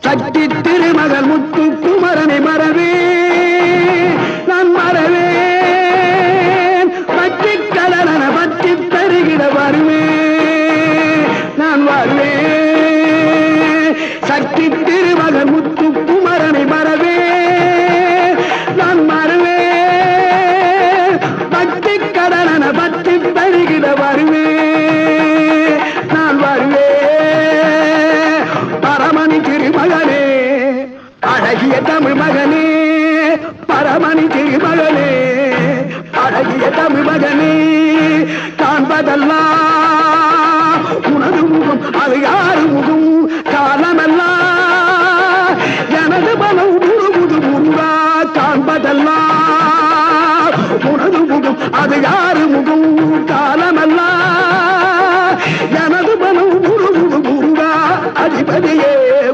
சக்தி திருமகள் முத்து குமரனை மறவே நான் மறவேன் பற்றி கடலன பற்றி தருகிற வருவேன் நான் வருவேன் சக்தி திருமகள் முத்து குமரனை மறவே நான் மறவேன் பற்றி கடலன பற்றி தருகிற வருவேன் நான் வருவேன் பரமணி திருமகனே அழகிய தமிழ் மகனே பரமணி திருமகனே அழகிய தமிழ் மகனே காண்பதெல்லாம் உனது முகம் அது யாரு முகம் காலமெல்லாம் எனது மனம் முழுமுது முருகா காண்பதெல்லாம் உனது முகம் அது யாரு முகம்